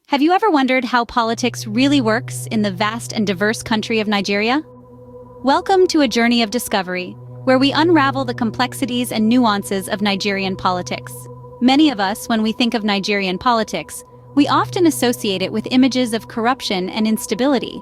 Have you ever wondered how politics really works in the vast and diverse country of Nigeria? Welcome to a journey of discovery, where we unravel the complexities and nuances of Nigerian politics. Many of us, when we think of Nigerian politics, we often associate it with images of corruption and instability.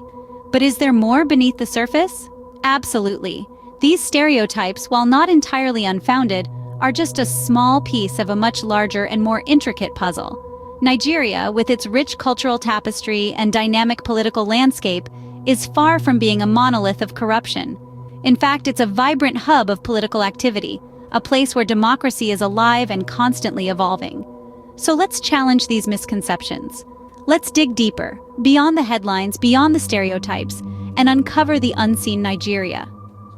But is there more beneath the surface? Absolutely. These stereotypes, while not entirely unfounded, are just a small piece of a much larger and more intricate puzzle. Nigeria, with its rich cultural tapestry and dynamic political landscape, is far from being a monolith of corruption. In fact, it's a vibrant hub of political activity, a place where democracy is alive and constantly evolving. So let's challenge these misconceptions. Let's dig deeper, beyond the headlines, beyond the stereotypes, and uncover the unseen Nigeria.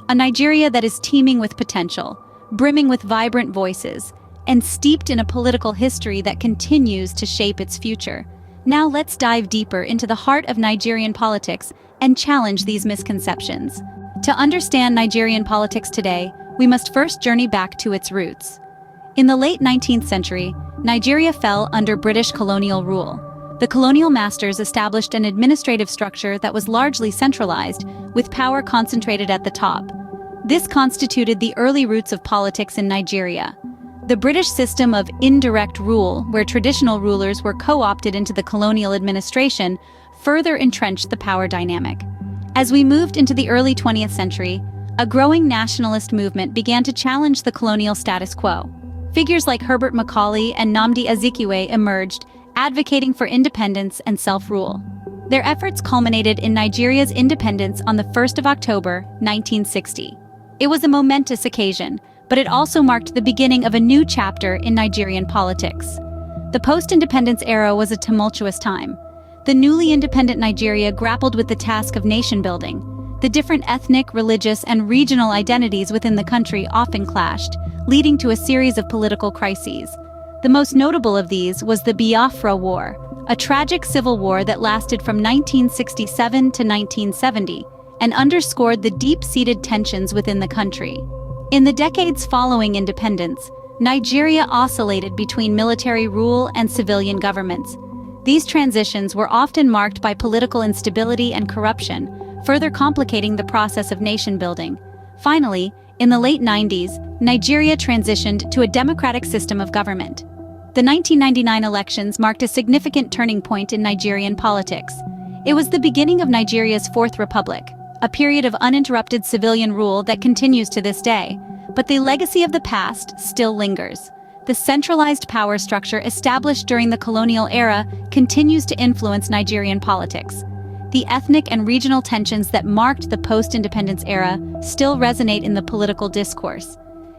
A Nigeria that is teeming with potential, brimming with vibrant voices, and steeped in a political history that continues to shape its future. Now let's dive deeper into the heart of Nigerian politics and challenge these misconceptions. To understand Nigerian politics today, we must first journey back to its roots. In the late 19th century, Nigeria fell under British colonial rule. The colonial masters established an administrative structure that was largely centralized, with power concentrated at the top. This constituted the early roots of politics in Nigeria. The British system of indirect rule, where traditional rulers were co-opted into the colonial administration, further entrenched the power dynamic. As we moved into the early 20th century, a growing nationalist movement began to challenge the colonial status quo. Figures like Herbert Macaulay and Nnamdi Azikiwe emerged, advocating for independence and self-rule. Their efforts culminated in Nigeria's independence on the 1st of October, 1960. It was a momentous occasion, but it also marked the beginning of a new chapter in Nigerian politics. The post-independence era was a tumultuous time. The newly independent Nigeria grappled with the task of nation-building. The different ethnic, religious, and regional identities within the country often clashed, leading to a series of political crises. The most notable of these was the Biafra War, a tragic civil war that lasted from 1967 to 1970 and underscored the deep-seated tensions within the country. In the decades following independence, Nigeria oscillated between military rule and civilian governments. These transitions were often marked by political instability and corruption, further complicating the process of nation-building. Finally, in the late 90s, Nigeria transitioned to a democratic system of government. The 1999 elections marked a significant turning point in Nigerian politics. It was the beginning of Nigeria's Fourth Republic, a period of uninterrupted civilian rule that continues to this day. But the legacy of the past still lingers. The centralized power structure established during the colonial era continues to influence Nigerian politics. The ethnic and regional tensions that marked the post-independence era still resonate in the political discourse.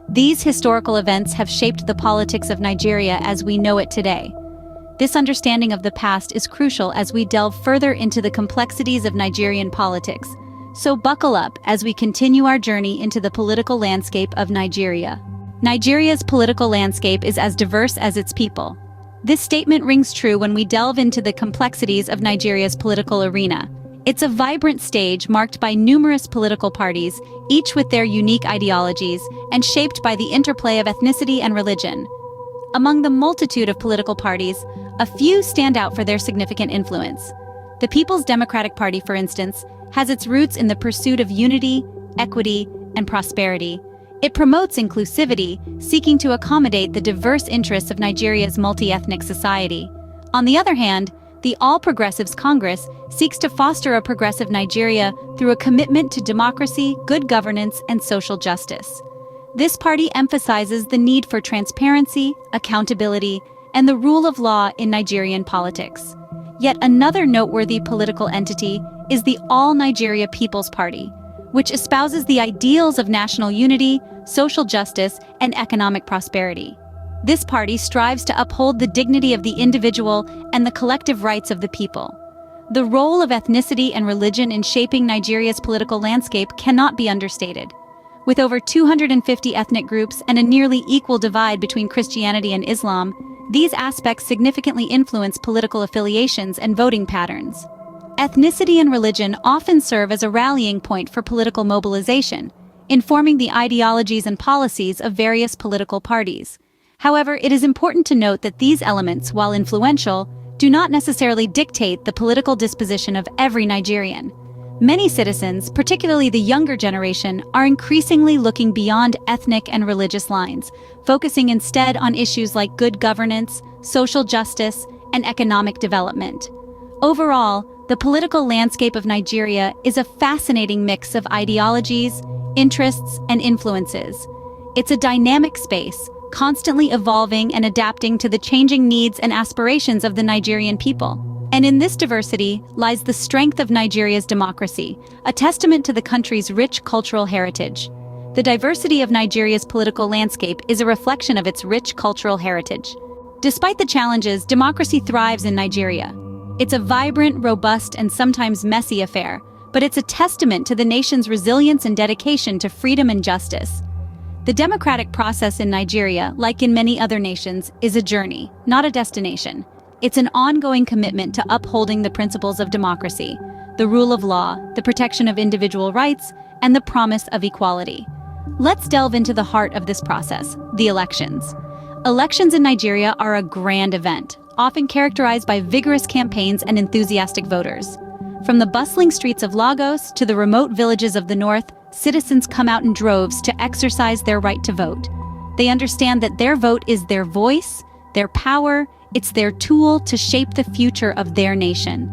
These historical events have shaped the politics of Nigeria as we know it today. This understanding of the past is crucial as we delve further into the complexities of Nigerian politics. So buckle up as we continue our journey into the political landscape of Nigeria. Nigeria's political landscape is as diverse as its people. This statement rings true when we delve into the complexities of Nigeria's political arena. It's a vibrant stage marked by numerous political parties, each with their unique ideologies, and shaped by the interplay of ethnicity and religion. Among the multitude of political parties, a few stand out for their significant influence. The People's Democratic Party, for instance, has its roots in the pursuit of unity, equity, and prosperity. It promotes inclusivity, seeking to accommodate the diverse interests of Nigeria's multi-ethnic society. On the other hand, the All Progressives Congress seeks to foster a progressive Nigeria through a commitment to democracy, good governance, and social justice. This party emphasizes the need for transparency, accountability, and the rule of law in Nigerian politics. Yet another noteworthy political entity is the All Nigeria People's Party, which espouses the ideals of national unity, social justice, and economic prosperity. This party strives to uphold the dignity of the individual and the collective rights of the people. The role of ethnicity and religion in shaping Nigeria's political landscape cannot be understated. With over 250 ethnic groups and a nearly equal divide between Christianity and Islam, these aspects significantly influence political affiliations and voting patterns. Ethnicity and religion often serve as a rallying point for political mobilization, informing the ideologies and policies of various political parties. However, it is important to note that these elements, while influential, do not necessarily dictate the political disposition of every Nigerian. Many citizens, particularly the younger generation, are increasingly looking beyond ethnic and religious lines, focusing instead on issues like good governance, social justice, and economic development. Overall, the political landscape of Nigeria is a fascinating mix of ideologies, interests, and influences. It's a dynamic space, constantly evolving and adapting to the changing needs and aspirations of the Nigerian people. And in this diversity lies the strength of Nigeria's democracy, a testament to the country's rich cultural heritage. The diversity of Nigeria's political landscape is a reflection of its rich cultural heritage. Despite the challenges, democracy thrives in Nigeria. It's a vibrant, robust, and sometimes messy affair, but it's a testament to the nation's resilience and dedication to freedom and justice. The democratic process in Nigeria, like in many other nations, is a journey, not a destination. It's an ongoing commitment to upholding the principles of democracy, the rule of law, the protection of individual rights, and the promise of equality. Let's delve into the heart of this process, the elections. Elections in Nigeria are a grand event, often characterized by vigorous campaigns and enthusiastic voters. From the bustling streets of Lagos to the remote villages of the north, citizens come out in droves to exercise their right to vote. They understand that their vote is their voice, their power, it's their tool to shape the future of their nation.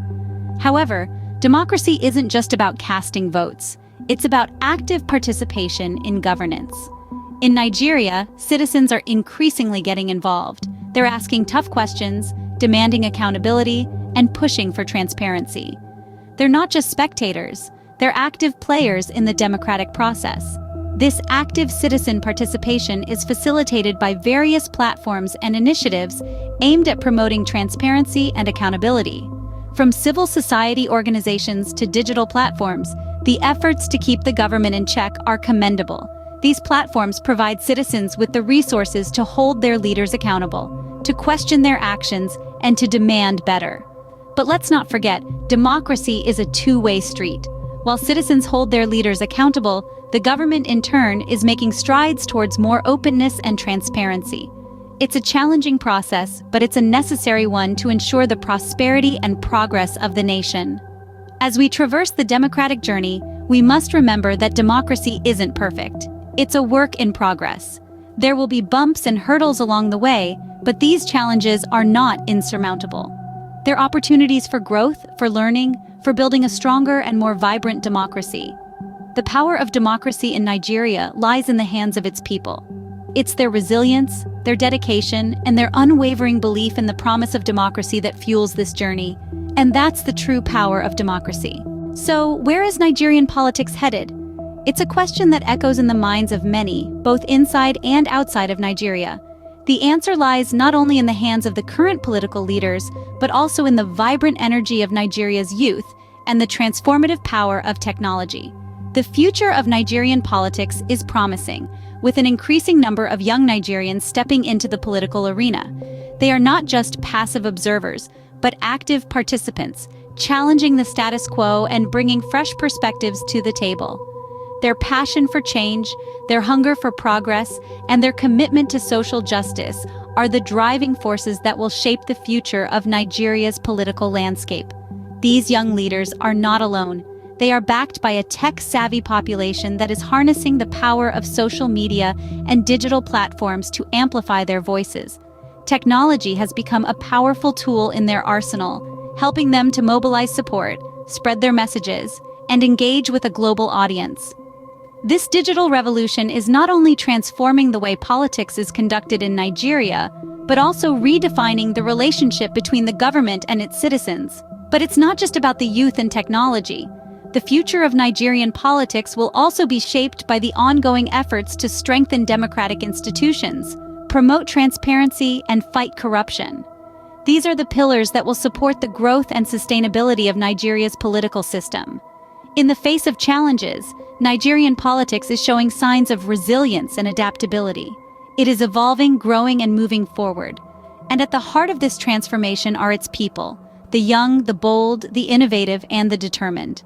However, democracy isn't just about casting votes. It's about active participation in governance. In Nigeria, citizens are increasingly getting involved. They're asking tough questions, demanding accountability, and pushing for transparency. They're not just spectators, they're active players in the democratic process. This active citizen participation is facilitated by various platforms and initiatives aimed at promoting transparency and accountability. From civil society organizations to digital platforms, the efforts to keep the government in check are commendable. These platforms provide citizens with the resources to hold their leaders accountable, to question their actions, and to demand better. But let's not forget, democracy is a two-way street. While citizens hold their leaders accountable, the government in turn is making strides towards more openness and transparency. It's a challenging process, but it's a necessary one to ensure the prosperity and progress of the nation. As we traverse the democratic journey, we must remember that democracy isn't perfect. It's a work in progress. There will be bumps and hurdles along the way, but these challenges are not insurmountable. They're opportunities for growth, for learning, for building a stronger and more vibrant democracy. The power of democracy in Nigeria lies in the hands of its people. It's their resilience, their dedication, and their unwavering belief in the promise of democracy that fuels this journey. And that's the true power of democracy. So, where is Nigerian politics headed? It's a question that echoes in the minds of many, both inside and outside of Nigeria. The answer lies not only in the hands of the current political leaders, but also in the vibrant energy of Nigeria's youth and the transformative power of technology. The future of Nigerian politics is promising, with an increasing number of young Nigerians stepping into the political arena. They are not just passive observers, but active participants, challenging the status quo and bringing fresh perspectives to the table. Their passion for change, their hunger for progress, and their commitment to social justice are the driving forces that will shape the future of Nigeria's political landscape. These young leaders are not alone. They are backed by a tech-savvy population that is harnessing the power of social media and digital platforms to amplify their voices. Technology has become a powerful tool in their arsenal, helping them to mobilize support, spread their messages, and engage with a global audience. This digital revolution is not only transforming the way politics is conducted in Nigeria, but also redefining the relationship between the government and its citizens. But it's not just about the youth and technology. The future of Nigerian politics will also be shaped by the ongoing efforts to strengthen democratic institutions, promote transparency, and fight corruption. These are the pillars that will support the growth and sustainability of Nigeria's political system. In the face of challenges, Nigerian politics is showing signs of resilience and adaptability. It is evolving, growing, and moving forward. And at the heart of this transformation are its people, the young, the bold, the innovative, and the determined.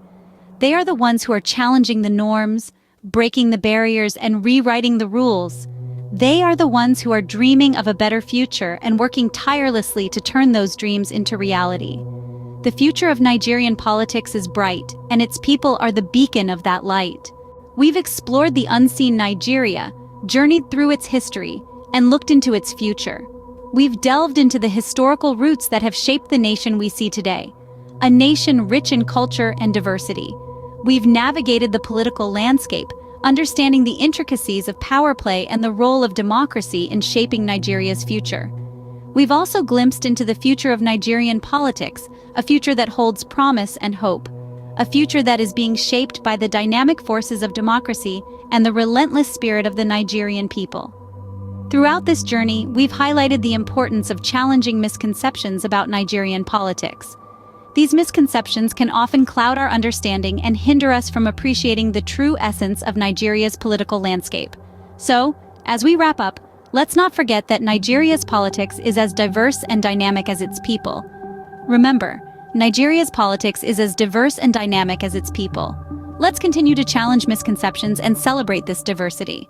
They are the ones who are challenging the norms, breaking the barriers, and rewriting the rules. They are the ones who are dreaming of a better future and working tirelessly to turn those dreams into reality. The future of Nigerian politics is bright, and its people are the beacon of that light. We've explored the unseen Nigeria, journeyed through its history, and looked into its future. We've delved into the historical roots that have shaped the nation we see today, a nation rich in culture and diversity. We've navigated the political landscape, understanding the intricacies of power play and the role of democracy in shaping Nigeria's future. We've also glimpsed into the future of Nigerian politics, a future that holds promise and hope, a future that is being shaped by the dynamic forces of democracy and the relentless spirit of the Nigerian people. Throughout this journey, we've highlighted the importance of challenging misconceptions about Nigerian politics. These misconceptions can often cloud our understanding and hinder us from appreciating the true essence of Nigeria's political landscape. So, as we wrap up, let's not forget that Nigeria's politics is as diverse and dynamic as its people. Remember, Nigeria's politics is as diverse and dynamic as its people. Let's continue to challenge misconceptions and celebrate this diversity.